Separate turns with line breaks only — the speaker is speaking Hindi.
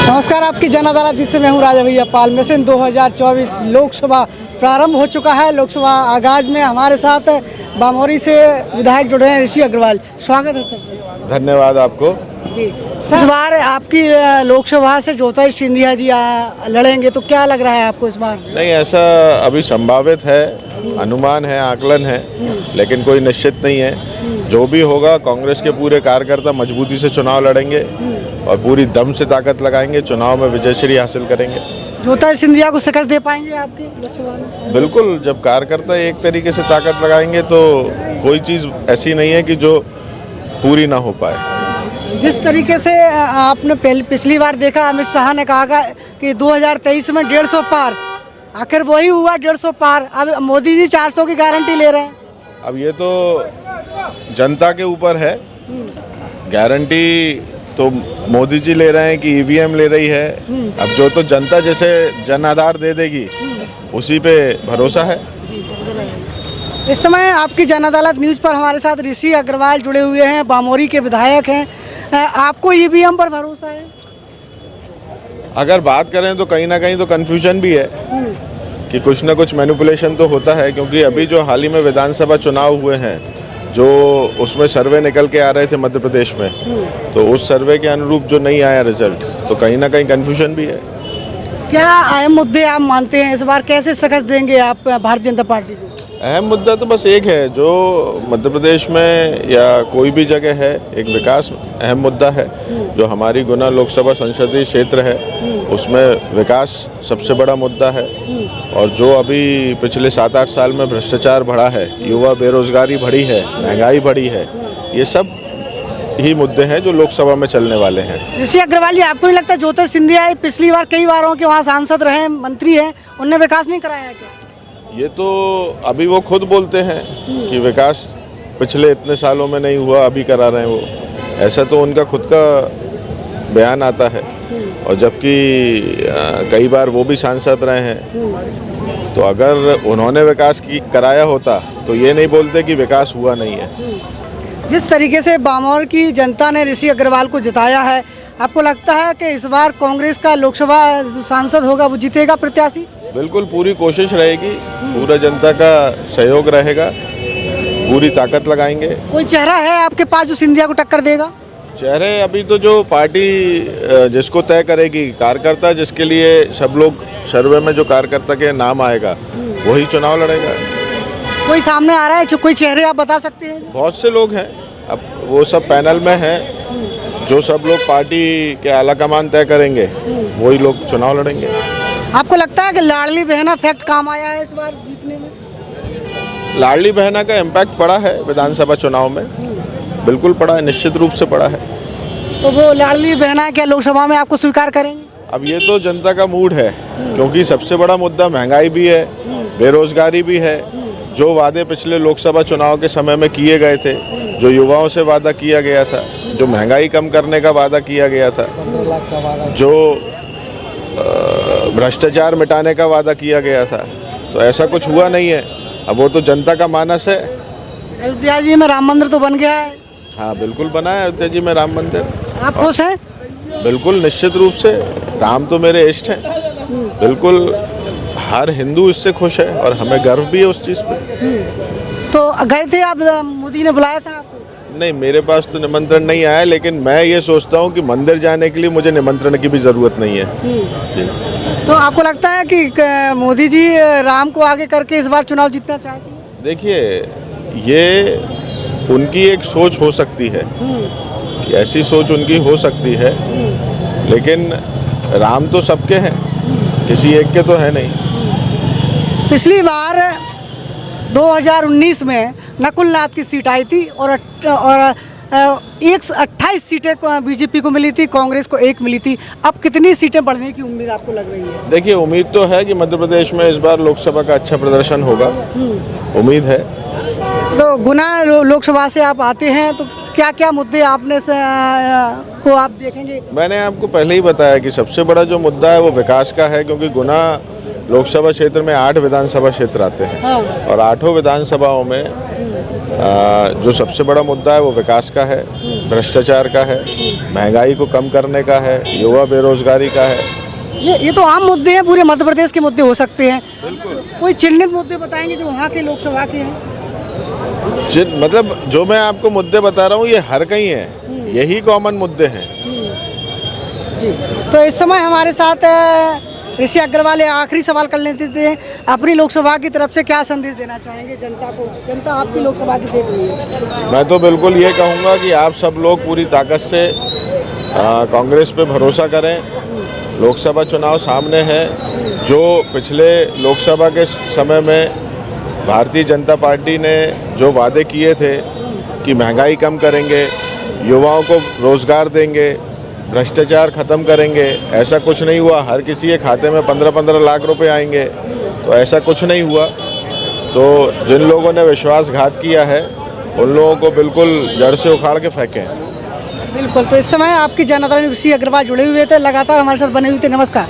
नमस्कार, आपकी जन अदालत इससे मैं हूँ राजा भैया पाल। मिशन 2024 लोकसभा प्रारंभ हो चुका है। लोकसभा आगाज में हमारे साथ बामोरी से विधायक जुड़े हैं ऋषि अग्रवाल। स्वागत है सर।
धन्यवाद आपको
जी। इस बार आपकी लोकसभा से ज्योतिष सिंधिया जी लड़ेंगे, तो क्या लग रहा है आपको इस बार?
नहीं, ऐसा अभी संभावित है, अनुमान है, आकलन है, लेकिन कोई निश्चित नहीं है। जो भी होगा, कांग्रेस के पूरे कार्यकर्ता मजबूती से चुनाव लड़ेंगे और पूरी दम से ताकत लगाएंगे, चुनाव में विजयश्री हासिल करेंगे।
ज्योतिष सिंधिया को शिकस्त दे पाएंगे आपके लोकसभा में?
बिल्कुल, जब कार्यकर्ता एक तरीके से ताकत लगाएंगे तो कोई चीज़ ऐसी नहीं है कि जो पूरी ना हो पाए।
जिस तरीके से आपने पिछली बार देखा, अमित शाह ने कहा कि 2023 में 150 पार, आखिर वही हुआ 150 पार। अब मोदी जी 400 की गारंटी ले रहे हैं।
अब ये तो जनता के ऊपर है, गारंटी तो मोदी जी ले रहे हैं कि ईवीएम ले रही है। अब जो तो जनता जैसे जन आधार दे देगी उसी पे भरोसा है।
इस समय आपकी जन अदालत न्यूज़ पर हमारे साथ ऋषि अग्रवाल जुड़े हुए हैं, बामोरी के विधायक हैं। आपको ईवीएम पर भरोसा है?
अगर बात करें तो कहीं ना कहीं तो कन्फ्यूजन भी है कि कुछ ना कुछ मैनिपुलेशन तो होता है, क्योंकि अभी जो हाल ही में विधानसभा चुनाव हुए हैं, जो उसमें सर्वे निकल के आ रहे थे मध्य प्रदेश में, तो उस सर्वे के अनुरूप जो नहीं आया रिजल्ट, तो कहीं ना कहीं कन्फ्यूजन भी है।
क्या अहम मुद्दे आप मानते हैं इस बार? कैसे शिकस्त देंगे आप भारतीय जनता पार्टी को?
अहम मुद्दा तो बस एक है, जो मध्य प्रदेश में या कोई भी जगह है, एक विकास अहम मुद्दा है। जो हमारी गुना लोकसभा संसदीय क्षेत्र है, उसमें विकास सबसे बड़ा मुद्दा है। और जो अभी पिछले 7-8 साल में भ्रष्टाचार बढ़ा है, युवा बेरोजगारी बढ़ी है, महंगाई बढ़ी है, ये सब ही मुद्दे हैं जो लोकसभा में चलने वाले हैं।
ऋषि अग्रवाल जी, आपको नहीं लगता ज्योतिष सिंधिया पिछली बार कई बारों के वहाँ सांसद रहे, मंत्री हैं, उनने विकास नहीं कराया क्या?
ये तो अभी वो खुद बोलते हैं कि विकास पिछले इतने सालों में नहीं हुआ, अभी करा रहे हैं वो। ऐसा तो उनका खुद का बयान आता है, और जबकि कई बार वो भी सांसद रहे हैं। तो अगर उन्होंने विकास कराया होता तो ये नहीं बोलते कि विकास हुआ नहीं है।
जिस तरीके से बामोर की जनता ने ऋषि अग्रवाल को जिताया है, आपको लगता है कि इस बार कांग्रेस का लोकसभा जो सांसद होगा वो जीतेगा प्रत्याशी?
बिल्कुल, पूरी कोशिश रहेगी, पूरा जनता का सहयोग रहेगा, पूरी ताकत लगाएंगे।
कोई चेहरा है आपके पास जो सिंधिया को टक्कर देगा?
चेहरे अभी तो जो पार्टी जिसको तय करेगी, कार्यकर्ता जिसके लिए सब लोग सर्वे में जो कार्यकर्ता के नाम आएगा वही चुनाव लड़ेगा।
कोई सामने आ रहा है? कोई चेहरे आप बता सकते हैं?
बहुत से लोग हैं, अब वो सब पैनल में हैं। जो सब लोग पार्टी के आला कमान तय करेंगे वही लोग चुनाव लड़ेंगे।
आपको लगता है कि लाडली बहना फैक्ट काम आया है इस बार जीतने में?
लाडली बहना का इम्पैक्ट पड़ा है विधानसभा चुनाव में, बिल्कुल पड़ा है, निश्चित रूप से पड़ा है।
तो वो लाडली बहना क्या लोकसभा में आपको स्वीकार करेंगे?
अब ये तो जनता का मूड है, क्योंकि सबसे बड़ा मुद्दा महंगाई भी है, बेरोजगारी भी है। जो वादे पिछले लोकसभा चुनाव के समय में किए गए थे, जो युवाओं से वादा किया गया था, जो महंगाई कम करने का वादा किया गया था, जो भ्रष्टाचार मिटाने का वादा किया गया था, तो ऐसा कुछ हुआ नहीं है। अब वो तो जनता का मानस है।
अयोध्या जी में राम मंदिर तो बन गया है।
हाँ, बिल्कुल बना है अयोध्या जी में राम मंदिर।
आप खुश हैं?
बिल्कुल, निश्चित रूप से। राम तो मेरे इष्ट हैं, बिल्कुल हर हिंदू इससे खुश है और हमें गर्व भी है उस चीज़ पे।
तो गए थे आप? मोदी ने बुलाया था आपको?
नहीं, मेरे पास तो निमंत्रण नहीं आया, लेकिन मैं ये सोचता हूँ कि मंदिर जाने के लिए मुझे निमंत्रण की भी ज़रूरत नहीं है। जी।
तो आपको लगता है कि मोदी जी राम को आगे करके इस बार चुनाव जीतना चाहते हैं?
देखिए, ये उनकी एक सोच हो सकती है, कि ऐसी सोच उनकी हो सकती है, लेकिन राम तो सबके हैं, किसी एक के तो है नहीं।
पिछली बार 2019 में नकुलनाथ की सीट आई थी और 128 सीटें बीजेपी को मिली थी, कांग्रेस को 1 मिली थी। अब कितनी सीटें बढ़ने की उम्मीद आपको लग रही है?
देखिए, उम्मीद तो है कि मध्य प्रदेश में इस बार लोकसभा का अच्छा प्रदर्शन होगा, उम्मीद है।
तो गुना लोकसभा से आप आते हैं, तो क्या क्या मुद्दे आपने को आप देखेंगे?
मैंने आपको पहले ही बताया कि सबसे बड़ा जो मुद्दा है वो विकास का है, क्योंकि गुना लोकसभा क्षेत्र में 8 विधानसभा क्षेत्र आते हैं।
हाँ।
और 8 विधानसभाओं में जो सबसे बड़ा मुद्दा है वो विकास का है। भ्रष्टाचार का है, महंगाई को कम करने का है, युवा बेरोजगारी का है।
ये तो आम मुद्दे हैं, पूरे मध्य प्रदेश के मुद्दे हो सकते हैं। कोई चिन्हित मुद्दे बताएंगे जो वहाँ के लोकसभा के हैं?
मतलब जो मैं आपको मुद्दे बता रहा हूँ ये हर कहीं है, यही कॉमन मुद्दे हैं।
जी, तो इस समय हमारे साथ ऋषि अग्रवाल आखिरी सवाल कर लेते थे, अपनी लोकसभा की तरफ से क्या संदेश देना चाहेंगे जनता को? जनता आपकी लोकसभा की देख रही है।
मैं तो बिल्कुल ये कहूँगा कि आप सब लोग पूरी ताकत से कांग्रेस पे भरोसा करें। लोकसभा चुनाव सामने है। जो पिछले लोकसभा के समय में भारतीय जनता पार्टी ने जो वादे किए थे कि महंगाई कम करेंगे, युवाओं को रोज़गार देंगे, भ्रष्टाचार ख़त्म करेंगे, ऐसा कुछ नहीं हुआ। हर किसी के खाते में 15-15 लाख रुपए आएंगे, तो ऐसा कुछ नहीं हुआ। तो जिन लोगों ने विश्वासघात किया है उन लोगों को बिल्कुल जड़ से उखाड़ के फेंकें।
बिल्कुल, तो इस समय आपकी जनता ऋषि अग्रवाल जुड़े हुए थे, लगातार हमारे साथ बने हुए थे। नमस्कार।